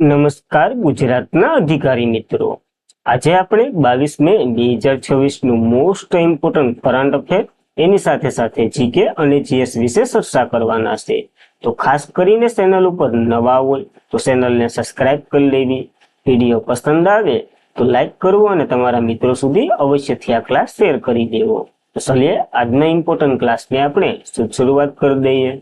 નમસ્કાર ગુજરાતના અધિકારી મિત્રો, આજે આપણે 22 મે 2026 નું મોસ્ટ ઇમ્પોર્ટન્ટ કરંટ અફેર એની સાથે સાથે જીકે અને જીએસ વિશે ચર્ચા કરવાના છે. તો ખાસ કરીને ચેનલ ઉપર નવા હોય તો ચેનલને સબસ્ક્રાઇબ કરી લેવી, વિડીયો પસંદ આવે તો લાઈક કરવો અને તમારા મિત્રો સુધી અવશ્યથી આ ક્લાસ શેર કરી દેવો. તો ચલીએ આજના ઇમ્પોર્ટન્ટ ક્લાસને આપણે શરૂઆત કરી દઈએ.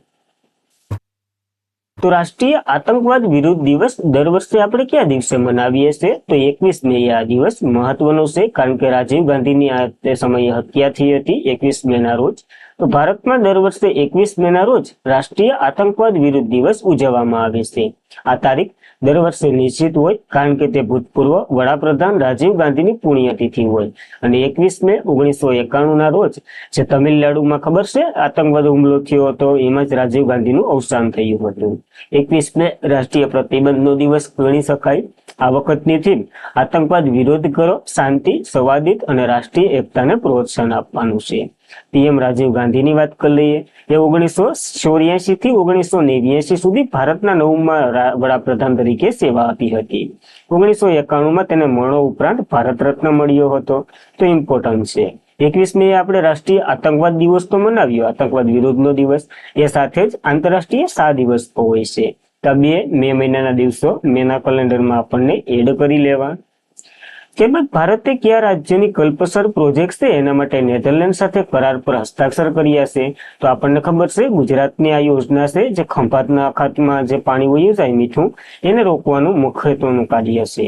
તો રાષ્ટ્રીય આતંકવાદ વિરુદ્ધ દિવસ દર વર્ષે આપણે કયા દિવસે મનાવીએ છીએ? તો 21 મે આ દિવસ મહત્વનો છે, કારણ કે રાજીવ ગાંધીની તે સમયે હત્યા થઈ હતી 21 મે ના રોજ. તો ભારતમાં દર વર્ષે 21 મે ના રોજ રાષ્ટ્રીય આતંકવાદ વિરુદ્ધ દિવસ ઉજવવામાં આવે છે. આ તારીખ દર વર્ષે નિશ્ચિત હોય કારણ કે તે ભૂતપૂર્વ વડાપ્રધાન રાજીવ ગાંધીની પુણ્યતિથિ હોય. અને 21 મે 1991 ના રોજ જે તમિલનાડુમાં ખબર છે આતંકવાદ હુમલો થયો હતો, એમાં જ રાજીવ ગાંધીનું અવસાન થયું હતું. 21 મે રાષ્ટ્રીય પ્રતિબંધનો દિવસ ગણી શકાય. આ વખતની થીમ આતંકવાદ વિરોધ કરો, શાંતિ, સંવાદિત અને રાષ્ટ્રીય એકતાને પ્રોત્સાહન આપવાનું છે. પીએમ રાજીવ ગાંધીની વાત કરી લઈએ. એ 1984 થી 1989 સુધી ભારતના 9મા વડાપ્રધાન તરીકે સેવા આપી હતી. 1991 તેને મરણો ઉપરાંત ભારત રત્ન મળ્યો હતો. તો ઇમ્પોર્ટન્ટ છે. 21 મે આપણે રાષ્ટ્રીય આતંકવાદ દિવસ તો મનાવ્યો, આતંકવાદ વિરોધનો દિવસ, એ સાથે જ આંતરરાષ્ટ્રીય સા દિવસ હોય છે. તો 2 મે મહિનાના દિવસો મેના કેલેન્ડરમાં આપણને એડ કરી લેવા. ત્યારબાદ ભારતે કયા રાજ્યની કલ્પસર પ્રોજેક્ટ છે એના માટે નેધરલેન્ડ સાથે કરાર પર હસ્તાક્ષર કર્યા છે? તો આપણને ખબર છે ગુજરાતની આ યોજના છે જે ખંભાતના અખાતમાં જે પાણી વહ્યું જાય મીઠું, એને રોકવાનું મુખ્યત્વનું કાર્ય છે.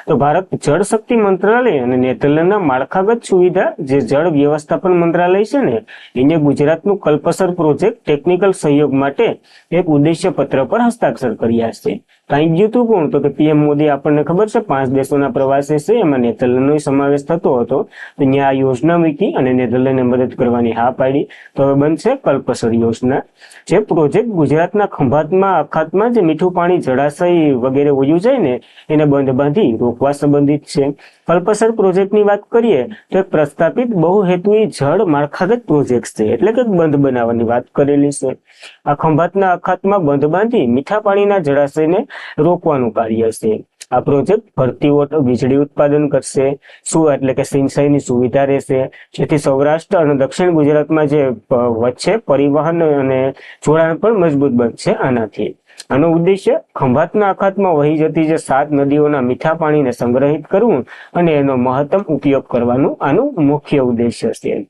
તો ભારત જળ શક્તિ મંત્રાલય અને નેધરલેન્ડના માળખાગત સુવિધા જે જળ વ્યવસ્થાપન મંત્રાલય છે ને, એને ગુજરાતનું કલ્પસર પ્રોજેક્ટ ટેકનિકલ સહયોગ માટે એક ઉદ્દેશ્ય પત્ર પર હસ્તાક્ષર કર્યા છે. કઈ ગયું હતું કોણ? તો કે પીએમ મોદી, આપણને ખબર છે 5 દેશોના પ્રવાસે છે, એમાં નેધરલેન્ડનો સમાવેશ થતો હતો. તો ત્યાં આ યોજના મૂકી અને નેધરલેન્ડને મદદ કરવાની હા પાડી. તો હવે બનશે કલ્પસર યોજના. જે પ્રોજેક્ટ ગુજરાતના ખંભાતમાં અખાતમાં જે મીઠું પાણી જળાશય વગેરે વયું જાય ને એને બંધ બાંધી રોકવા સંબંધિત છે. કલ્પસર પ્રોજેક્ટની વાત કરીએ તો એક પ્રસ્થાપિત બહુહેતુઈ જળ માળખાગત પ્રોજેક્ટ છે, એટલે કે બંધ બનાવવાની વાત કરેલી છે. આ ખંભાતના અખાતમાં બંધ બાંધી મીઠા પાણીના જળાશયને રોકવાનું કાર્ય છે. આ પ્રોજેક્ટ ભરતી વોટર વીજળી ઉત્પાદન કરશે, શું એટલે કે સિંચાઈની સુવિધા રહેશે, જેથી સૌરાષ્ટ્ર અને દક્ષિણ ગુજરાતમાં જે વચ્ચે પરિવહન અને જોડાણ પણ મજબૂત બનશે આનાથી. આનો ઉદ્દેશ્ય ખંભાતના અખાતમાં વહી જતી જે 7 નદીઓના મીઠા પાણીને સંગ્રહિત કરવું અને એનો મહત્તમ ઉપયોગ કરવાનું આનું મુખ્ય ઉદ્દેશ્ય છે.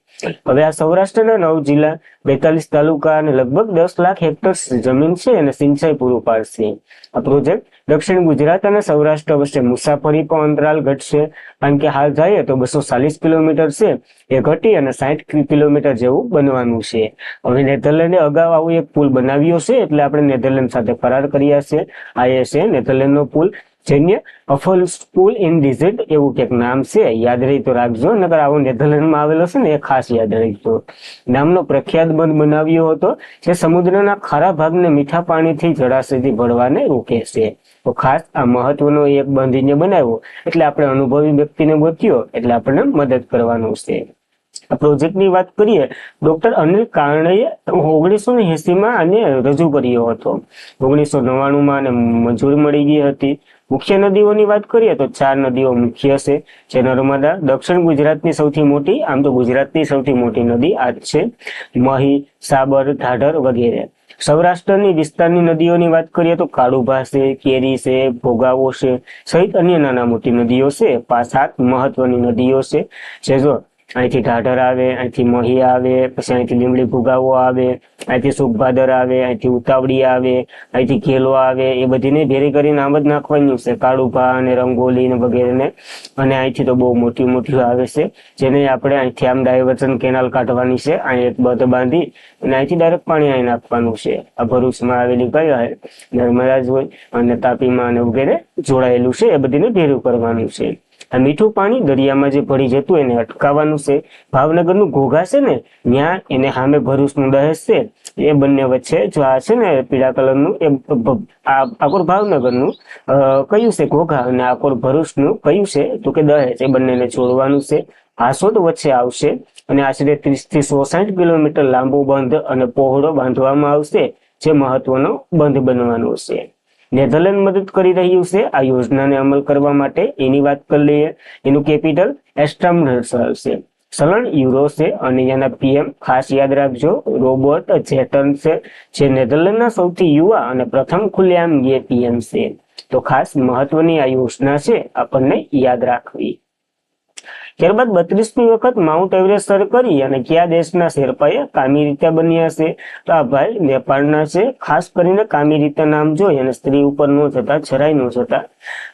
હવે આ સૌરાષ્ટ્રના 9 જિલ્લા, 42 તાલુકા અને લગભગ 10 લાખ હેક્ટર જમીન છે અને સિંચાઈ પૂરું પાડશે. આ પ્રોજેક્ટ દક્ષિણ ગુજરાત અને સૌરાષ્ટ્ર વચ્ચે મુસાફરી પણ અંતરાલ ઘટશે, કારણ કે હાલ જાય તો 240 કિલોમીટર છે એ ઘટી અને 60 કિલોમીટર જેવું બનવાનું છે. હવે નેધરલેન્ડે અગાઉ આવું એક પુલ બનાવ્યો છે, એટલે આપણે નેધરલેન્ડ સાથે કરાર કર્યા છે. આ એ છે નેધરલેન્ડનો પુલ, જેને અફલ પુલ ઇન ડિઝર્ટ એવું કંઈક નામ છે, યાદ રહી તો રાખજો, નકર આવો નેધરલેન્ડમાં આવેલો છે ને એ ખાસ યાદ રાખજો. નામનો પ્રખ્યાત બંધ બનાવ્યો હતો જે સમુદ્રના ખારા ભાગને મીઠા પાણીથી જળાશયથી ભળવાને રોકે છે. તો ખાસ આ મહત્વનો એક બંધીને બનાવ્યો, એટલે આપણે અનુભવી વ્યક્તિને ગોત્યો, એટલે આપણને મદદ કરવાનું છે. આ પ્રોજેક્ટની વાત કરીએ, ડોક્ટર અનિલ કારણેએ 1980માં આને રજૂ કર્યો હતો. 1999માં આને મંજૂરી મળી ગઈ હતી. મુખ્ય નદીઓની વાત કરીએ તો 4 નદીઓ મુખ્ય છે, જે નર્મદા, દક્ષિણ ગુજરાતની સૌથી મોટી, આમ તો ગુજરાતની સૌથી મોટી નદી આ જ છે, મહી, સાબર, ઢાઢર વગેરે. સૌરાષ્ટ્રની વિસ્તારની નદીઓની વાત કરીએ તો કાળુભા છે, કેરી છે, ભોગાવો છે સહિત અન્ય નાના મોટી નદીઓ છે. 7 મહત્વની નદીઓ છે, જે જો અહીંથી ઢાઢર આવે, અહીંથી મહી આવે, પછી અહીંથી લીમડી ભોગાવો આવે, અહીંથી સુખભાદર આવે, અહીંથી ઉતાવળી આવે, અહીંથી ઘેલો આવે, એ બધીને ભેરી કરીને આમ જ નાખવાનું છે, કાળુભા અને રંગોલી ને વગેરે. અને અહીંથી તો બહુ મોટી મોટી આવે છે, જેને આપણે અહીંથી આમ ડાયવર્ઝન કેનાલ કાઢવાની છે, અહીં એક બંધ બાંધી અને અહીંથી ડાયરેક્ટ પાણી અહીં નાખવાનું છે. આ ભરૂચમાં આવેલી કઈ નર્મદા જ હોય અને તાપીમાં અને વગેરે જોડાયેલું છે, એ બધીને ભેરું કરવાનું છે. આ મીઠું પાણી દરિયામાં જે ભળી જતું એને અટકાવવાનું છે. ભાવનગરનું ઘોઘા છે ને, ત્યાં એને સામે ભરૂચનું દહેજ છે, એ બંને વચ્ચે જો આ છે ને પીળા કલરનું, એ આકોર ભાવનગરનું કયું છે ઘોઘા અને આકોર ભરૂચનું કયું છે તો કે દહેજ, એ બંનેને જોડવાનું છે. હાસોદ વચ્ચે આવશે અને આશરે 30 થી 160 કિલોમીટર લાંબો બંધ અને પહોળો બાંધવામાં આવશે, જે મહત્વનો બંધ બનવાનો છે. નેધરલેન્ડ મદદ કરી રહ્યું છે આ યોજનાને અમલ કરવા માટે, એની વાત કરી લઈએ. એનું કેપિટલ એસ્ટ્રામસલ છે. ચલણ યુરો છે અને એના પીએમ ખાસ યાદ રાખજો રોબર્ટ જેટન છે, જે નેધરલેન્ડના સૌથી યુવા અને પ્રથમ ખુલ્લેઆમ ગે પીએમ છે. તો ખાસ મહત્વની આ યોજના છે, આપણને યાદ રાખવી. ત્યારબાદ 32મી વખત માઉન્ટ એવરેસ્ટ સર કરી અને કયા દેશના શેરપાએ કામીરીતા બન્યા છે? તો આ ભાઈ નેપાળના છે. ખાસ કરીને કામીરીતા નામ જોઈ અને સ્ત્રી ઉપર ન જતા, જરાય ન જતા.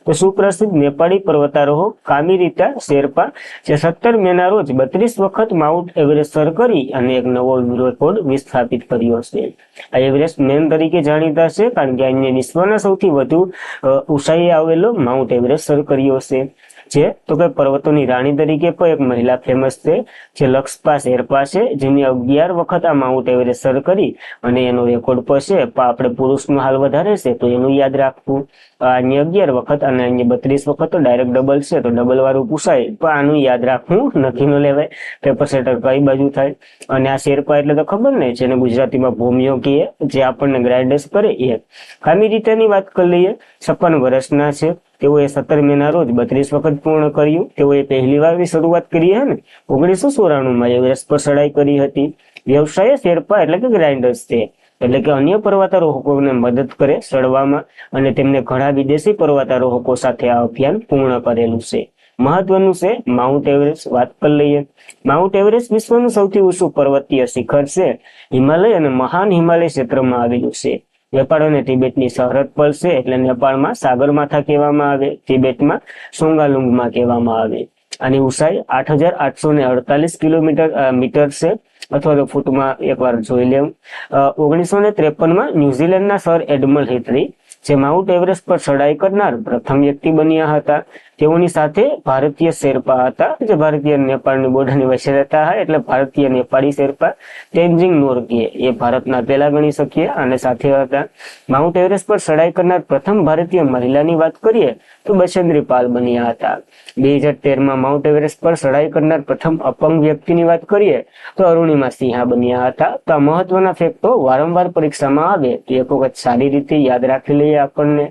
તો સુપ્રસિદ્ધ નેપાળી પર્વતારોહક કામીરીતા શેરપા, જે 17 મેના રોજ 32 વખત માઉન્ટ એવરેસ્ટ સર કરી અને એક નવો રેકોર્ડ વિસ્થાપિત કર્યો છે. આ એવરેસ્ટ મેન તરીકે જાણીતા છે કારણ કે અહીંયા વિશ્વના સૌથી વધુ ઊંચાઈએ આવેલો માઉન્ટ એવરેસ્ટ સર કર્યો છે. જે તો કે પર્વતોની રાણી તરીકે પણ એક મહિલા ફેમસ છે, જે લક્ષ્પા શેરપા છે, જેની 11 વખત આ માઉન્ટ એવરેસ્ટ સર કરી અને એનો રેકોર્ડ પર છે. પણ આપણે પુરુષનો હાલ વધારે છે તો એનું યાદ રાખવું. અહીંયા 11 વખત અને અહીંયા 32 વખત તો ડાયરેક્ટ ડબલ છે, તો ડબલ વાળું પૂછાય, પણ આનું યાદ રાખવું નથી, ન લેવાય. પેપર સેટર કઈ બાજુ થાય. અને આ શેરપા એટલે તો ખબર ને, જેને ગુજરાતીમાં ભૂમિયો કહીએ, જે આપણને ગ્રાઇડર્સ કરે એ. કામીરીતાની વાત કરી લઈએ. 56 વર્ષના છે. તેઓએ 17 મેના રોજ 32 વખત પૂર્ણ કર્યું. તેઓએ પહેલી વારની શરૂઆત કરી હે ને 1994માં એવરેસ્ટ પર ચડાઈ કરી હતી. વ્યવસાય શેરપા એટલે કે ગ્રાઇન્ડર્સ છે, એટલે કે અન્ય પર્વતારોહકોને મદદ કરે ચડવામાં, અને તેમને ઘણા વિદેશી પર્વતારોહકો સાથે આ અભિયાન પૂર્ણ કરેલું છે. મહત્વનું છે માઉન્ટ એવરેસ્ટ. વાત કરી લઈએ. માઉન્ટ એવરેસ્ટ વિશ્વનું સૌથી ઊંચું પર્વતીય શિખર છે. હિમાલય અને મહાન હિમાલય ક્ષેત્રમાં આવેલું છે. નેપાળ અને તિબેટની સરહદ પર છે, એટલે નેપાળમાં સાગરમાથા કહેવામાં આવે, તિબેટમાં સોંગાલુંગમાં કહેવામાં આવે. આની ઊંચાઈ 8848 મીટર છે, અથવા તો ફૂટમાં એકવાર જોઈ લેવું. 1953માં ન્યુઝીલેન્ડના સર એડમલ હિટરી, જે માઉન્ટ એવરેસ્ટ પર ચડાઈ કરનાર પ્રથમ વ્યક્તિ બન્યા હતા. તેઓની સાથે ભારતીય શેરપા હતા, જે ભારતીય નેપાળની બોર્ડરની વચ્ચે રહેતા હતા, એટલે ભારતીય નેપાળી શેરપા તેન્જિંગ નોરગે એ ભારતના પહેલા ગણી શકીએ અને સાથે હતા. માઉન્ટ એવરેસ્ટ પર ચડાઈ કરનાર પ્રથમ ભારતીય મહિલાની વાત કરીએ તો બચેન્દ્રી પાલ બન્યા હતા. 2013માં માઉન્ટ એવરેસ્ટ પર ચડાઈ કરનાર પ્રથમ અપંગ વ્યક્તિની વાત કરીએ તો અરુણિમા સિંહા બન્યા હતા. તો આ મહત્વના ફેક્ટો વારંવાર પરીક્ષામાં આવે તો એક વખત સારી રીતે યાદ રાખી લઈએ આપણને.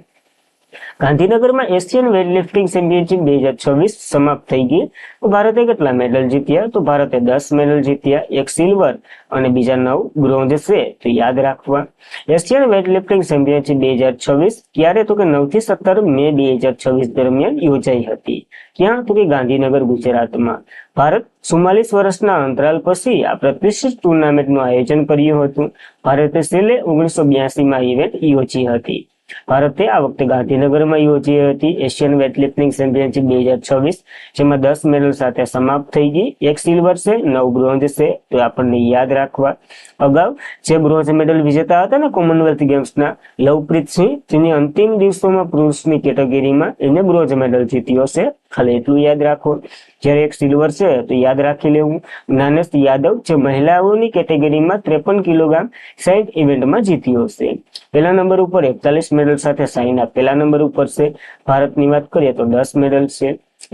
ગાંધીનગરમાં એશિયન વેઇટલિફ્ટિંગ ચેમ્પિયનશિપ 2026 સમાપ્ત થઈ ગઈ. તો ભારતે કેટલા મેડલ જીત્યા? તો ભારતે 10 મેડલ જીત્યા, 1 સિલ્વર અને બીજા 9 બ્રોન્ઝ છે, તો યાદ રાખવા. એશિયન વેઇટલિફ્ટિંગ ચેમ્પિયનશિપ 2026 ક્યારે? તો કે 9 થી 17 મે 2026 દરમિયાન યોજાઈ હતી. ક્યાં? તો કે ગાંધીનગર, ગુજરાતમાં. ભારત 44 વર્ષના અંતરાલ પછી આ પ્રતિષ્ઠિત ટુર્નામેન્ટનું આયોજન કર્યું હતું. ભારતે છેલ્લે 1982માં ઇવેન્ટ યોજી હતી. ભારતે આ વખતે ગાંધીનગરમાં યોજી હતી એશિયન વેઇટલિફ્ટિંગ ચેમ્પિયનશિપ 2026, જેમાં 10 મેડલ સાથે સમાપ્ત થઈ ગઈ. 1 સિલ્વર છે, 9 બ્રોન્ઝ છે, તો આપણને યાદ રાખવા. અગાઉ જે બ્રોન્ઝ મેડલ વિજેતા હતા ને કોમનવેલ્થ ગેમ્સના, લવપ્રીત સિંહ, જેની અંતિમ દિવસોમાં પુરુષની કેટેગરીમાં એને બ્રોન્ઝ મેડલ જીત્યો છે. ખાલી એટલું યાદ રાખો. જ્યારે 1 સિલ્વર છે તો યાદ રાખી લેવું. જ્ઞાનેશ યાદવ, જે મહિલાઓની કેટેગરીમાં 53 કિલોગ્રામ સાઇડ ઇવેન્ટમાં જીત્યો છે. પહેલા નંબર ઉપર 41 મેડલ સાથે સાઇના પહેલા નંબર ઉપર છે. ભારતની વાત કરીએ તો 10 મેડલ છે.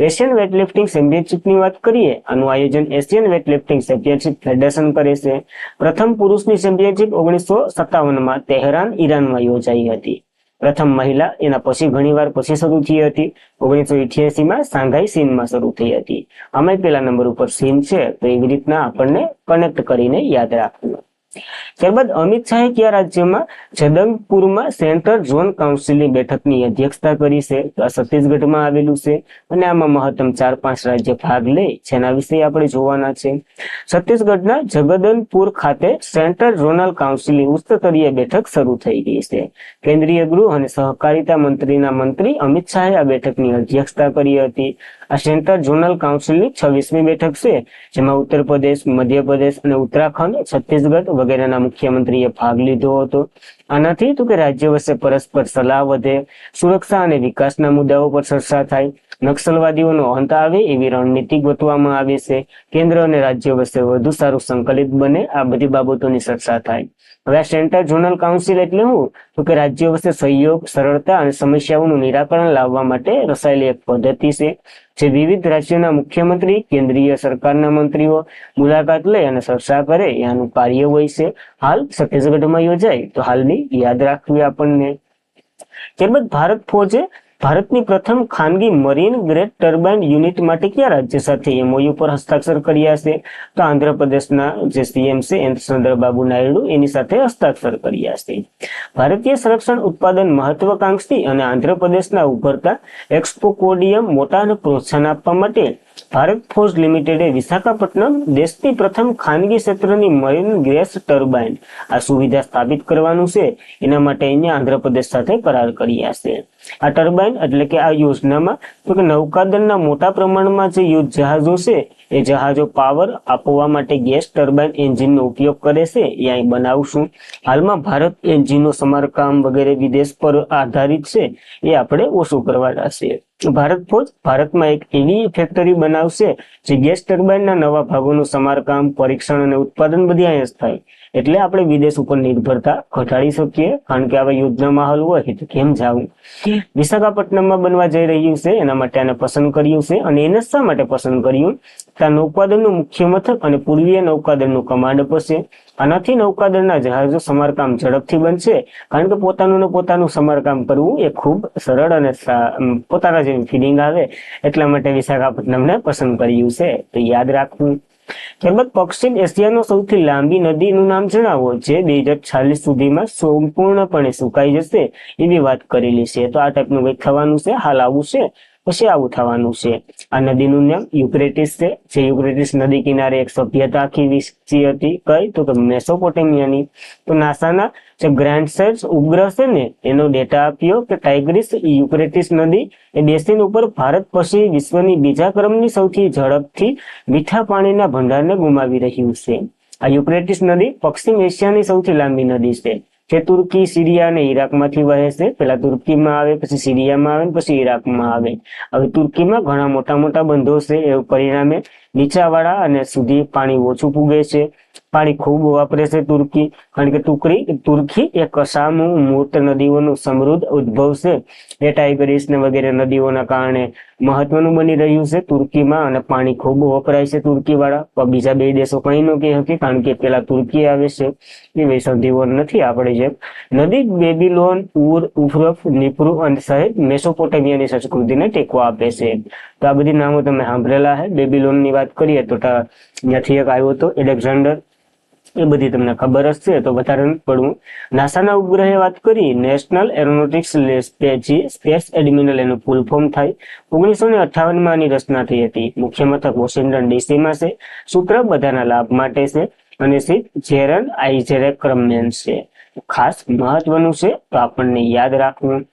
એશિયન વેઇટલિફ્ટિંગ ચેમ્પિયનશિપની વાત કરીએ, આનું આયોજન એશિયન વેઇટલિફ્ટિંગ ચેમ્પિયનશિપ ફેડરેશન કરે છે. પ્રથમ પુરુષની ચેમ્પિયનશિપ 1957માં તેહરાન, ઈરાનમાં યોજાઈ હતી. પ્રથમ મહિલા એના પછી ઘણીવાર પછી શરૂ થઈ હતી. 1988માં શાંઘાઈ ચીનમાં શરૂ થઈ હતી. આમાં પહેલા નંબર ઉપર ચીન છે, તો એવી રીતના આપણને કનેક્ટ કરીને યાદ રાખવું. ત્યારબાદ અમિત શાહે કયા રાજ્યમાં જદંગપુરમાં સેન્ટ્રલ ઝોન કાઉન્સિલની બેઠકની અધ્યક્ષતા કરી છે? તો આ છત્તીસગઢમાં આવેલું છે, અને આમાં મહત્તમ 4-5 રાજ્ય ભાગ લે, જેના વિશે આપણે જોવાના છે. છત્તીસગઢના જગદનપુર ખાતે સેન્ટ્રલ ઝોનલ કાઉન્સિલની ઉચ્ચસ્તરીય બેઠક શરૂ થઈ ગઈ છે. કેન્દ્રીય ગૃહ અને સહકારિતા મંત્રીના મંત્રી અમિત શાહે આ બેઠકની અધ્યક્ષતા કરી હતી. આ સેન્ટ્રલ ઝોનલ કાઉન્સિલની 26મી બેઠક છે, જેમાં ઉત્તર પ્રદેશ, મધ્યપ્રદેશ અને ઉત્તરાખંડ, છત્તીસગઢ વગેરેના મુખ્યમંત્રીએ ભાગ લીધો હતો. આનાથી તો કે રાજ્ય વચ્ચે પરસ્પર સલાહ વધે, સુરક્ષા અને વિકાસના મુદ્દાઓ પર ચર્ચા થાય, નક્સલવાદીઓનો અંત આવે એવી રણનીતિ ગોઠવવામાં આવે છે. કેન્દ્ર અને રાજ્ય વચ્ચે વધુ સારું સંકલિત બને, આ બધી બાબતોની ચર્ચા થાય. હવે આ સેન્ટ્રલ ઝોનલ કાઉન્સિલ એટલે શું? તો કે રાજ્યો વચ્ચે સહયોગ, સરળતા અને સમસ્યાઓનું નિરાકરણ લાવવા માટે રચાયેલી એક પદ્ધતિ છે, જે વિવિધ રાજ્યોના મુખ્યમંત્રી, કેન્દ્રીય સરકારના મંત્રીઓ મુલાકાત લે અને ચર્ચા કરે, એનું કાર્ય હોય છે. હાલ છત્તીસગઢમાં યોજાય, તો હાલની યાદ રાખવી આપણને. ત્યારબાદ ભારત ફોજે ભારતની પ્રથમ ખાનગી મરીન ગ્રેડ ટર્બાઇન યુનિટ માટે કયા રાજ્ય સાથે એમઓયુ પર હસ્તાક્ષર કર્યા છે? તો આંધ્રપ્રદેશના જે સીએમ છે ચંદ્રબાબુ નાયડુ એની સાથે હસ્તાક્ષર કર્યા છે. ભારતીય સંરક્ષણ ઉત્પાદન મહત્વાકાંક્ષી અને આંધ્રપ્રદેશના ઉભરતા એક્સપોર્ટિયમ મોટાને પ્રોત્સાહન આપવા માટે ભારત ફોર્જ લિમિટેડે વિશાખાપટ્ટનમ દેશની પ્રથમ ખાનગી ક્ષેત્રની મરીન ગેસ ટર્બાઇન આ સુવિધા સ્થાપિત કરવાનું છે. એના માટે અહીંયા આંધ્રપ્રદેશ સાથે કરાર કર્યા છે. આ ટર્બાઇન એટલે કે આ યોજનામાં તો કે નૌકાદળના મોટા પ્રમાણમાં જે યુદ્ધ જહાજો છે એ જહાજો પાવર આપવા માટે ગેસ ટર્બાઇન એન્જિનનો ઉપયોગ કરે છે એ અહીં બનાવશું. હાલમાં ભારત એન્જિનનો સમારકામ વગેરે વિદેશ પર આધારિત છે એ આપણે ઓછું કરવાના છે. ભારત ફોજ ભારતમાં એક એવી ફેક્ટરી બનાવશે જે ગેસ ટર્બાઇનના નવા ભાગોનું સમારકામ, પરીક્ષણ અને ઉત્પાદન બધી અહીંયા જ થાય. એટલે આપણે વિદેશ ઉપર નિર્ભરતા ઘટાડી શકીએ, કારણ કે આવા યુદ્ધનો માહોલ હોય તો કેમ જવું. વિશાખાપટ્ટનમમાં બનવા જઈ રહ્યું છે એના માટે આને પસંદ કર્યું છે. અને એને શા માટે પસંદ કર્યું? ત્યાં નૌકાદળનું મુખ્ય મથક અને પૂર્વીય નૌકાદળનું કમાન્ડ હશે. આનાથી નૌકાદળના જહાજો સમારકામ ઝડપથી બનશે, કારણ કે પોતાનું સમારકામ કરવું એ ખૂબ સરળ અને પોતાના જેવી ફિલિંગ આવે. એટલા માટે વિશાખાપટ્ટનમને પસંદ કર્યું છે, તો યાદ રાખવું. ત્યારબાદ પશ્ચિમ એશિયાનો સૌથી લાંબી નદીનું નામ જણાવો જે 2046 સુધીમાં સંપૂર્ણપણે સુકાઈ જશે એવી વાત કરેલી છે. તો આ ટાઈપનું કંઈક થવાનું છે. હાલ આવું છે, પછી આવું થવાનું છે. આ નદીનું નામ યુક્રેટિસ છે. જે યુક્રેટિસ નદી કિનારે એક સભ્યતા આખી વિકસી હતી. કઈ? તો કે મેસોપોટેમિયાની. તો નાસાના જે ગ્રાન્ડ સેટ્સ ઉપગ્રહ છે ને એનો ડેટા આપ્યો કે ટાઇગ્રીસ યુક્રેટિસ નદી એ બેસીન ઉપર ભારત પછી વિશ્વની બીજા ક્રમની સૌથી ઝડપથી મીઠા પાણીના ભંડારને ગુમાવી રહ્યું છે. આ યુક્રેટિસ નદી પશ્ચિમ એશિયાની સૌથી લાંબી નદી છે. જે તુર્કી, સિરિયા અને ઈરાકમાંથી વહે છે. પેલા તુર્કીમાં આવે, પછી સિરિયામાં આવે, પછી ઈરાકમાં આવે. હવે તુર્કીમાં ઘણા મોટા મોટા બંધો છે, એ પરિણામે નીચાવાળા અને સુધી પાણી ઓછું પૂગે છે. પાણી ખૂબ વાપરે છે તુર્કી, કારણ કે તુર્કી એ કસામુ મૂર્ત નદીઓનું સમૃદ્ધ ઉદ્ભવ છે. એ ટાઇગ્રીસ ને વગેરે નદીઓના કારણે મહત્વનું બની રહ્યું છે તુર્કીમાં, અને પાણી ખૂબ વપરાય છે તુર્કી વાળા. બીજા બે દેશો કઈ ન કહી શકે, કારણ કે પેલા તુર્કી આવે છે. એ સંધિઓ નથી આપણે જેમ. નદી બેબીલોન, ઉર, ઉફરફ, નિપ્રુ અને સહિત મેસોપોટેમિયાની સંસ્કૃતિને ટેકો આપે છે. તો આ બધી નામો તમે સાંભળેલા છે. બેબીલોનની વાત કરીએ તો ત્યાંથી એક આવ્યો હતો એલેક્ઝાન્ડર, એ બધી તમને ખબર જ છે, તો વધારે નથી પડવું. નાસાના ઉપગ્રહે વાત કરી, નેશનલ એરોનોટિક્સ સ્પેસ એડમિનલ એનું ફૂલ ફોર્મ થાય. 1958માં આની રચના થઈ હતી. મુખ્ય મથક વોશિંગ્ટન ડીસીમાં છે. સૂત્ર બધાના લાભ માટે છે અને સીટ જેરન આઇઝેરેક ક્રમેન છે. ખાસ મહત્વનું છે, તો આપણને યાદ રાખવું.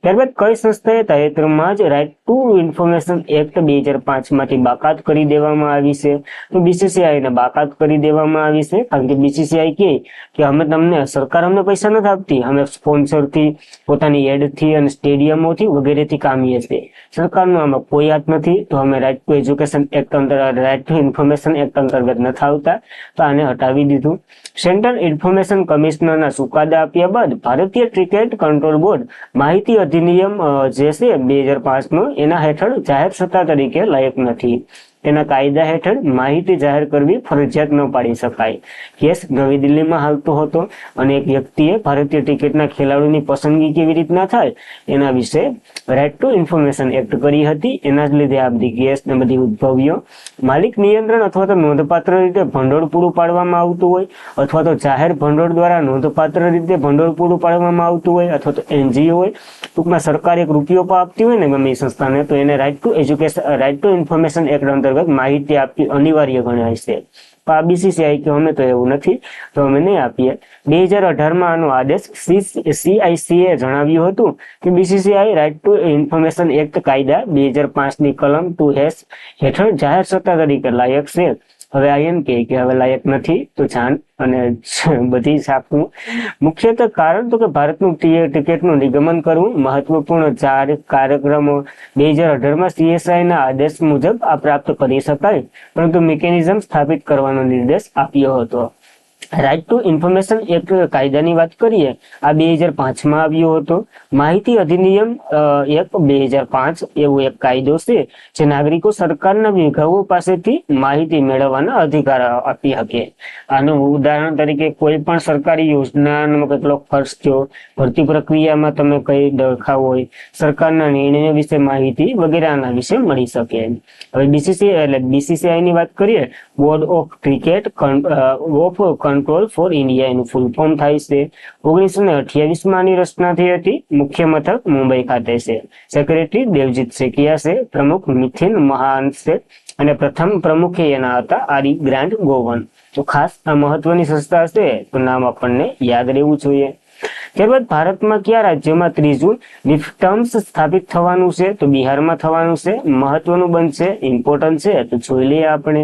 ત્યારબાદ કઈ સંસ્થાએ તાજેતરમાં જ રાઇટ ટુ ઇન્ફોર્મેશન એક્ટ 2005 માંથી બાકાત કરી દેવામાં આવી છે? તો બીસીસીઆઈ ને બાકાત કરી દેવામાં આવી છે, કારણ કે બીસીસીઆઈ કહે કે અમે તમને, સરકાર અમને પૈસા નથી આપતી, અમે સ્પોન્સરથી, પોતાની એડથી અને સ્ટેડિયમોથી વગેરેથી કામીએ છીએ. સરકારનો આમાં કોઈ હાથ નથી. તો અમે રાઇટ ટુ એજ્યુકેશન એક્ટ અંતર્ગત, રાઇટ ટુ ઇન્ફોર્મેશન એક્ટ અંતર્ગત નથી આવતા, તો આને હટાવી દીધું. સેન્ટ્રલ ઇન્ફોર્મેશન કમિશનરના ચુકાદા આપ્યા બાદ ભારતીય ક્રિકેટ કંટ્રોલ બોર્ડ માહિતી અધિનિયમ જે છે 2005 નો એના હેઠળ જાહેર સત્તા તરીકે લાયક નથી. તેના કાયદા હેઠળ માહિતી જાહેર કરવી ફરજિયાત ન પાડી શકાય. કેસ નવી દિલ્હીમાં હાલતો હતો અને એક વ્યક્તિએ ભારતીય ક્રિકેટના ખેલાડીની પસંદગી કેવી રીતના થાય એના વિશે રાઇટ ટુ ઇન્ફોર્મેશન એક્ટ કરી હતી. એના જ લીધે આ બધી કેસ ને બધી ઉદ્ભવ્યો. માલિક નિયંત્રણ અથવા તો નોંધપાત્ર રીતે ભંડોળ પૂરું પાડવામાં આવતું હોય, અથવા તો જાહેર ભંડોળ દ્વારા નોંધપાત્ર રીતે ભંડોળ પૂરું પાડવામાં આવતું હોય, અથવા તો એનજીઓ હોય, ટૂંકમાં સરકાર એક રૂપિયો પણ આપતી હોય ને ગમે એ સંસ્થાને, તો એને રાઇટ ટુ ઇન્ફોર્મેશન એક્ટ અંતર્ગત માહિતી આપવી અનિવાર્ય ગણાય છે. આ બીસીસીઆઈ કે અમે તો એવું નથી, તો અમે નહીં આપીએ. 2018માં આનો આદેશ CICએ જણાવ્યું હતું કે BCCI right to information act કાયદા 2005ની કલમ 2S હેઠળ જાહેર સત્તા તરીકે લાયક છે. હવે આ એમ કે હવે લાયક નથી, તો જાણ અને બધી સાખવું. મુખ્યત્વે કારણ તો કે ભારતનું ક્રિકેટનું નિગમન કરવું. મહત્વપૂર્ણ 4 કાર્યક્રમો 2018માં CSIના આદેશ મુજબ આ પ્રાપ્ત કરી શકાય, પરંતુ મિકેનિઝમ સ્થાપિત કરવાનો નિર્દેશ આપ્યો હતો. રાઇટ ટુ ઇન્ફોર્મેશન એક્ટ કાયદાની વાત કરીએ, આ 2005માં આવ્યો હતો. માહિતી અધિનિયમ એક 2005 એવો એક કાયદો છે જે નાગરિકો સરકારના વિભાગો પાસેથી માહિતી મેળવવાના અધિકાર આપી શકે. આનું ઉદાહરણ તરીકે કોઈ પણ સરકારી યોજનાનો કેટલો ખર્ચ થયો, ભરતી પ્રક્રિયામાં તમે કઈ દરખાવ હોય, સરકારના નિર્ણયો વિશે માહિતી વગેરે આના વિશે મળી શકે. હવે BCCI ની વાત કરીએ, board of cricket of control for India એનું ફૂલ ફોર્મ થાય છે. 1928માં આની રચના થઈ હતી. મુખ્ય મથક મુંબઈ ખાતે છે. સેક્રેટરી દેવજીત સેકિયા છે. પ્રમુખ મિથિન મહાન છે અને પ્રથમ પ્રમુખ એના હતા આરી ગ્રાન્ટ ગોવન. તો ખાસ આ મહત્વની સંસ્થા છે, તો નામ આપણને યાદ રહેવું જોઈએ. ત્યારબાદ ભારતમાં કયા રાજ્યમાં ત્રીજું નિફ્ટમ્સ સ્થાપિત થવાનું છે? તો બિહારમાં થવાનું છે. મહત્વનું બનશે, ઇમ્પોર્ટન્ટ છે, તો જોઈ લઈએ આપણે.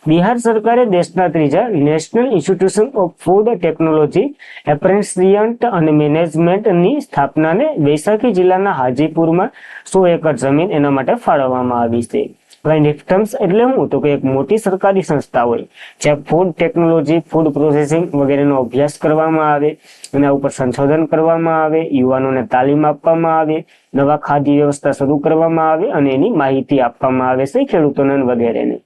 બિહાર સરકારે દેશના ત્રીજા national institution of food technology apprenticeship અને મેનેજમેન્ટની સ્થાપનાને વૈશાખી જિલ્લાના હાજીપુરમાં 100 એકર જમીન એના માટે ફાળવવામાં આવી છે. નિફ્ટમ્સ એટલે શું? તો કે એક મોટી સરકારી સંસ્થા હોય જ્યાં ફૂડ ટેકનોલોજી, ફૂડ પ્રોસેસિંગ વગેરેનો અભ્યાસ કરવામાં આવે, એના ઉપર સંશોધન કરવામાં આવે, યુવાનોને તાલીમ આપવામાં આવે, નવા ખાદ્ય વ્યવસ્થા શરૂ કરવામાં આવે અને એની માહિતી આપવામાં આવે છે ખેડૂતોને વગેરેને.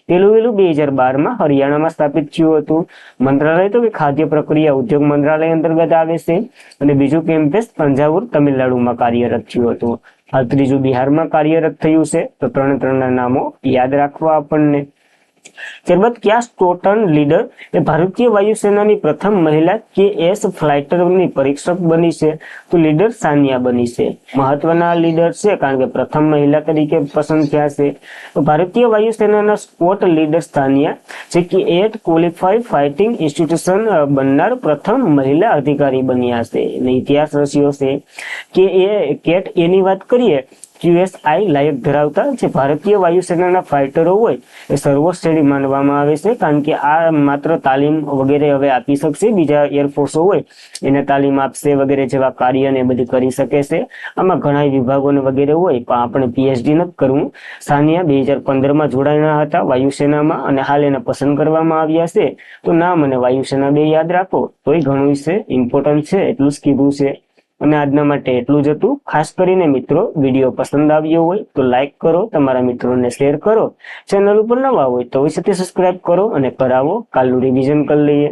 પેલું 2012માં હરિયાણામાં સ્થાપિત થયું હતું. મંત્રાલય તો કે ખાદ્ય પ્રક્રિયા ઉદ્યોગ મંત્રાલય અંતર્ગત આવે છે અને બીજું કેમ્પસ તંજાવુર તમિલનાડુમાં કાર્યરત થયું હતું. આ ત્રીજું બિહારમાં કાર્યરત થયું છે. તો ત્રણના નામો યાદ રાખવા આપણને. ત્યારબાદ કયા સ્ટોટન લીડર એ ભારતીય વાયુસેનાની પ્રથમ મહિલા KS ફ્લાઇટરની પરીક્ષક બની છે? તો લીડર સાનિયા બની છે. મહત્વના લીડર છે કારણ કે પ્રથમ મહિલા તરીકે પસંદ થયા છે. તો ભારતીય વાયુસેનાના સ્કોટ લીડર સાનિયા જે KAT ક્વોલિફાઈડ ફાઇટિંગ ઇન્સ્ટિટ્યુશન બનનાર પ્રથમ મહિલા અધિકારી બન્યા છે. અને ઇતિહાસ રચ્યો છે. KAT એની વાત કરીએ, QSI લાયક ધરાવતા જે ભારતીય વાયુસેનાના ફાઇટરો હોય એ સર્વશ્રેણી માનવામાં આવે છે કારણ કે આ માત્ર તાલીમ વગેરે હવે આપી શકશે, બીજા એરફોર્સો હોય એને તાલીમ આપશે વગેરે જેવા કાર્ય ને બધી કરી શકે છે. આમાં ઘણા વિભાગોને વગેરે હોય પણ આપણે PhD નથી કરવું. સાનિયા 2015માં જોડાયા હતા વાયુસેનામાં અને હાલ એને પસંદ કરવામાં આવ્યા છે. તો નામ અને વાયુસેના બે યાદ રાખો તોય ઘણું છે, ઇમ્પોર્ટન્ટ છે, એટલું જ કીધું છે. અને આજના માટે એટલું જ હતું. ખાસ કરીને મિત્રો વિડીયો પસંદ આવ્યો હોય તો લાઈક કરો, તમારા મિત્રોને શેર કરો, ચેનલ ઉપર નવા હોય તો અવશ્યથી સબસ્ક્રાઇબ કરો અને કરાવો. કાલનું રિવિઝન કરી લઈએ.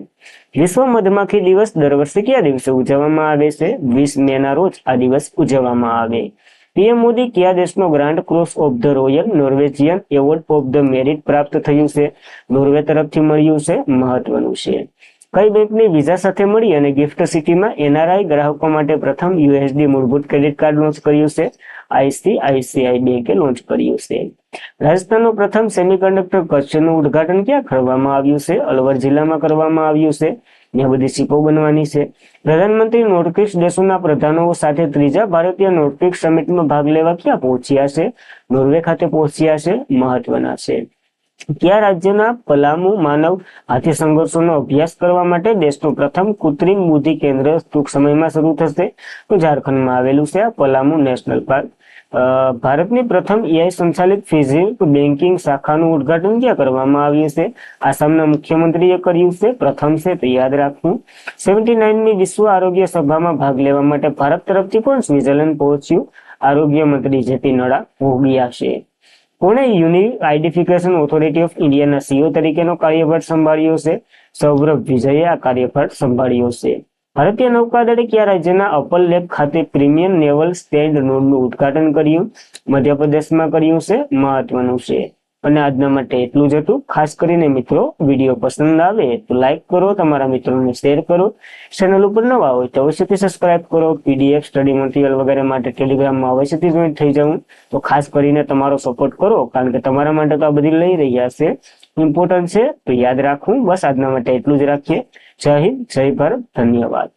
વિશ્વ મધમાખી દિવસ દર વર્ષે કયા દિવસે ઉજવવામાં આવે છે? 20 મેના રોજ આ દિવસ ઉજવવામાં આવે. PM મોદી કયા દેશનો grand cross of the royal Norwegian award of the merit પ્રાપ્ત થયું છે? નોર્વે તરફથી મળ્યું છે. મહત્વનું છે. કઈ બેંકની વિઝા સાથે મળી અને ગિફ્ટ સિટીમાં NRI ગ્રાહકો માટે પ્રથમ USD મૂળભૂત ક્રેડિટ કાર્ડ લોન્ચ કર્યું છે? ICICI બેંકે લોન્ચ કર્યું છે. રાજસ્થાનનો પ્રથમ સેમિકન્ડક્ટર કચ્છનું ઉદ્ઘાટન ક્યાં કરવામાં આવ્યું છે? અલવર જિલ્લામાં કરવામાં આવ્યું છે. ત્યાં બધી શીપો બનવાની છે. પ્રધાનમંત્રી નોર્ડિક દેશોના પ્રધાનો સાથે ત્રીજા ભારતીય નોર્ડિક સમિટમાં ભાગ લેવા ક્યાં પહોંચ્યા છે? નોર્વે ખાતે પહોંચ્યા છે. મહત્વના છે. કયા રાજ્યના પલામુ માનવ હાથી સંઘર્ષોનો અભ્યાસ કરવા માટે દેશનું પ્રથમ કૃત્રિમ બુદ્ધિ કેન્દ્ર ટૂંક સમયમાં શરૂ થશે? તો ઝારખંડમાં આવેલું છે આ પલામુ નેશનલ પાર્ક. ભારતની પ્રથમ AI સંચાલિત ફિઝિક બેન્કિંગ શાખાનું ઉદ્ઘાટન ક્યાં કરવામાં આવ્યું છે? આસામના મુખ્યમંત્રીએ કર્યું છે. પ્રથમ છે તો યાદ રાખવું. 79મી વિશ્વ આરોગ્ય સભામાં ભાગ લેવા માટે ભારત તરફથી કોણ સ્વિટ્ઝરલેન્ડ પહોંચ્યું? આરોગ્ય મંત્રી JP નડ્ડા પહોંચ્યા છે. કોણે યુનિક આઈડેન્ટિફિકેશન ઓથોરિટી ઓફ ઇન્ડિયાના CEO તરીકેનો કાર્યભાર સંભાળ્યો છે? સૌરભ વિજયે આ કાર્યભાર સંભાળ્યો છે. ભારતીય નૌકાદળે કયા રાજ્યના અપર લેક ખાતે પ્રીમિયમ નેવલ સ્ટેન્ડ નોડનું ઉદ્ઘાટન કર્યું? મધ્યપ્રદેશમાં કર્યું છે. મહત્વનું છે. અને આજના માટે એટલું જ હતું. ખાસ કરીને મિત્રો વિડીયો પસંદ આવે તો લાઈક કરો, તમારા મિત્રોને શેર કરો, ચેનલ ઉપર નવા હોય તો અવશ્યથી સબસ્ક્રાઇબ કરો. PDF સ્ટડી મટીરિયલ વગેરે માટે ટેલિગ્રામમાં અવશ્યથી જોઈન થઈ જાઉં. તો ખાસ કરીને તમારો સપોર્ટ કરો કારણ કે તમારા માટે તો આ બધી લઈ રહ્યા છે, ઇમ્પોર્ટન્ટ છે, તો યાદ રાખવું. બસ આજના માટે એટલું જ રાખીએ. જય હિન્દ, જય ભારત, ધન્યવાદ.